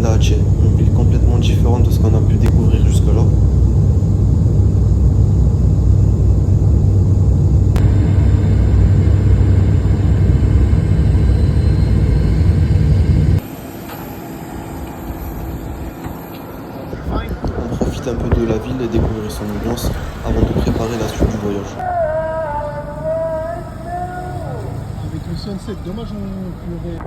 Banda Aceh, une ville complètement différente de ce qu'on a pu découvrir jusque-là. On profite un peu de la ville et découvrir son ambiance avant de préparer la suite du voyage. Avec le sunset, dommage on pourrait...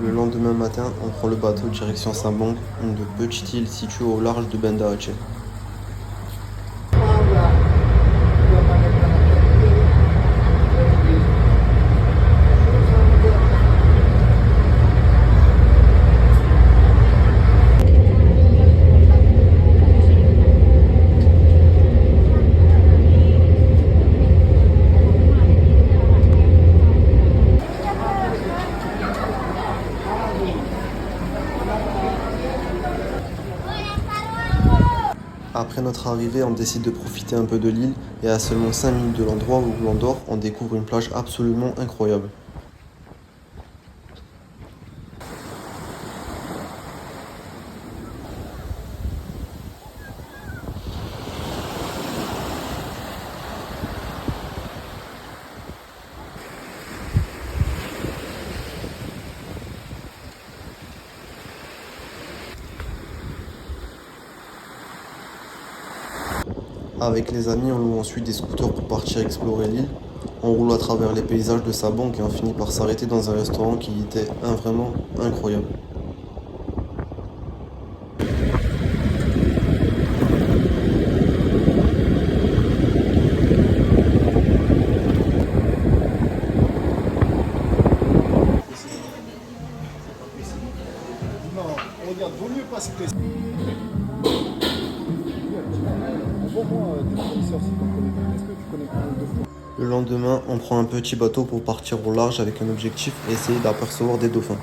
Le lendemain matin, on prend le bateau direction Sambong, une petite île située au large de Banda Aceh. Après notre arrivée, on décide de profiter un peu de l'île et à seulement 5 minutes de l'endroit où l'on dort, on découvre une plage absolument incroyable. Avec les amis, on loue ensuite des scooters pour partir explorer l'île. On roule à travers les paysages de Sabong et on finit par s'arrêter dans un restaurant qui était vraiment incroyable. Non, regarde, vaut mieux pas se presser. Envoie-moi des fournisseurs si tu connais. Est-ce que tu connais un ou deux fois? Le lendemain, on prend un petit bateau pour partir au large avec un objectif, essayer d'apercevoir des dauphins.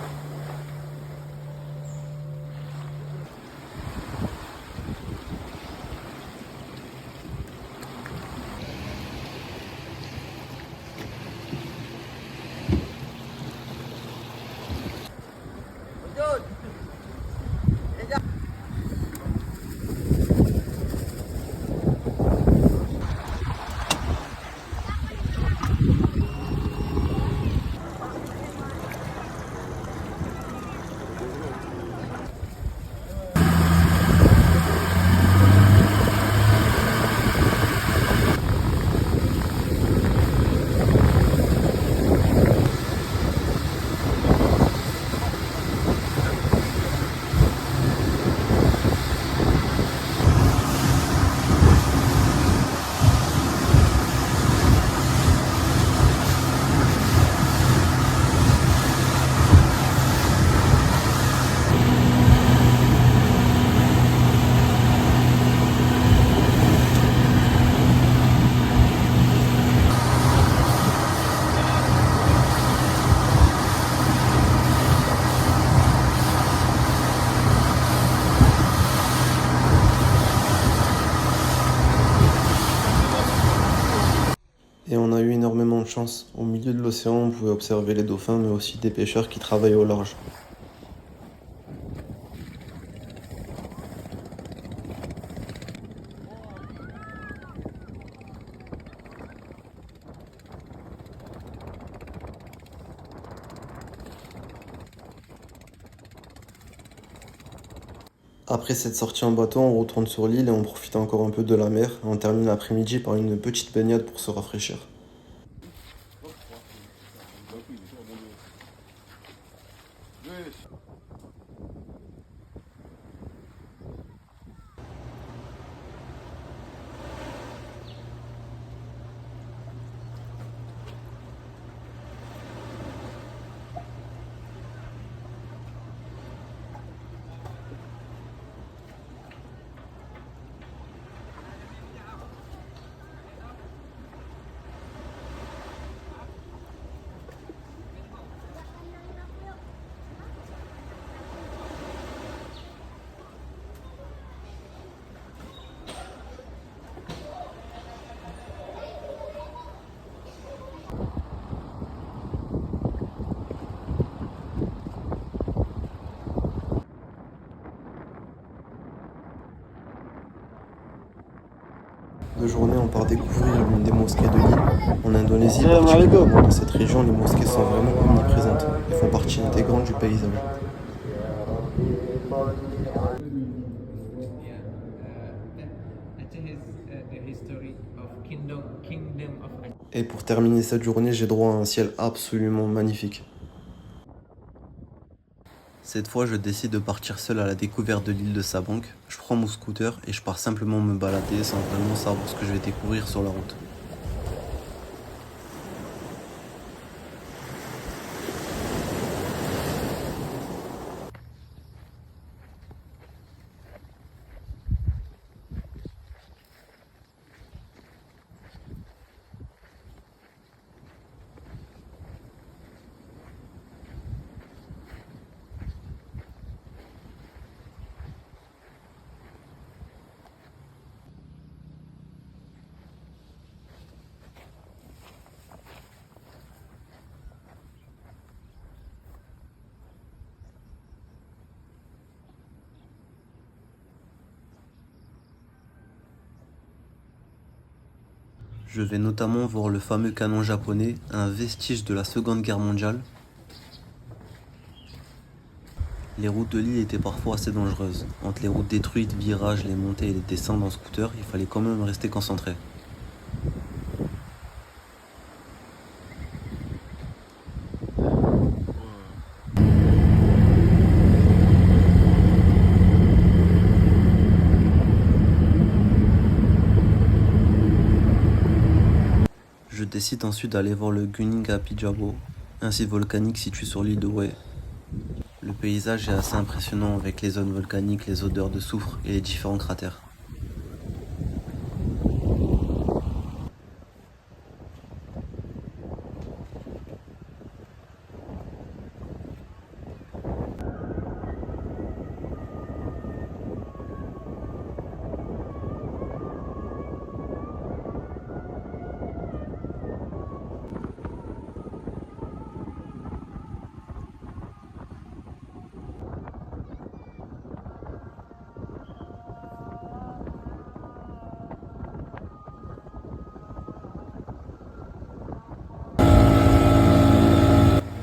Et on a eu énormément de chance. Au milieu de l'océan, on pouvait observer les dauphins, mais aussi des pêcheurs qui travaillaient au large. Après cette sortie en bateau, on retourne sur l'île et on profite encore un peu de la mer. On termine l'après-midi par une petite baignade pour se rafraîchir. de journée, on part découvrir l'une des mosquées de l'île. En Indonésie, particulièrement dans cette région, les mosquées sont vraiment omniprésentes et font partie intégrante du paysage. Et pour terminer cette journée, j'ai droit à un ciel absolument magnifique. Cette fois, je décide de partir seul à la découverte de l'île de Sabang. Je prends mon scooter et je pars simplement me balader sans vraiment savoir ce que je vais découvrir sur la route. Je vais notamment voir le fameux canon japonais, un vestige de la Seconde Guerre mondiale. Les routes de l'île étaient parfois assez dangereuses. Entre les routes détruites, virages, les montées et les descentes en scooter, il fallait quand même rester concentré. Je décide ensuite d'aller voir le Gunung Api Jabo, un site volcanique situé sur l'île de Hue. Le paysage est assez impressionnant avec les zones volcaniques, les odeurs de soufre et les différents cratères.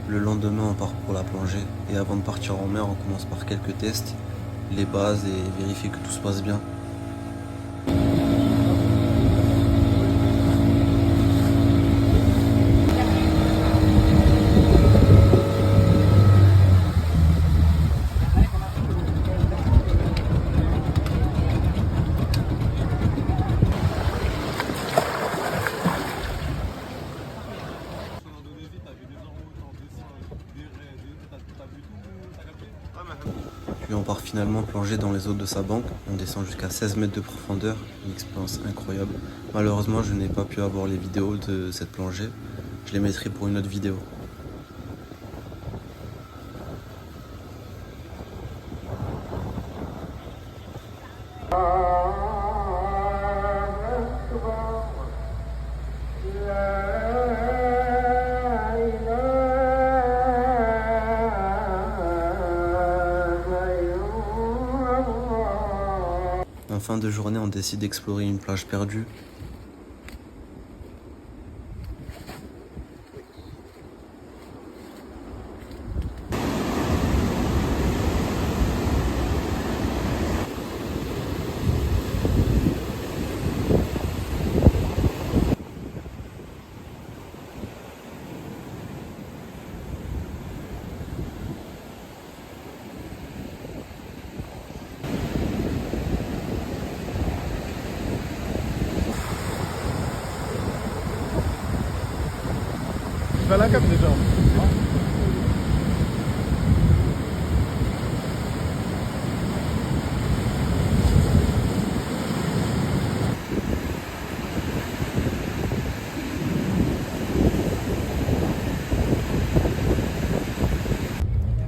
Le lendemain, on part pour la plongée et avant de partir en mer, on commence par quelques tests, les bases et vérifier que tout se passe bien. Puis on part finalement plonger dans les eaux de Sabang. On descend jusqu'à 16 mètres de profondeur, une expérience incroyable. Malheureusement, je n'ai pas pu avoir les vidéos de cette plongée. Je les mettrai pour une autre vidéo. En fin de journée, on décide d'explorer une plage perdue. Tu vas à la cave déjà.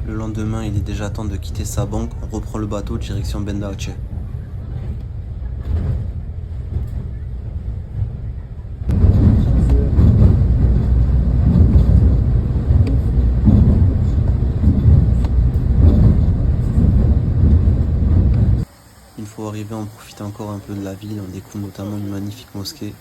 Le lendemain, il est déjà temps de quitter Sabang. On reprend le bateau direction Banda Aceh. Une fois arrivé, on profite profiter encore un peu de la ville. On découvre notamment une magnifique mosquée.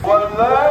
والله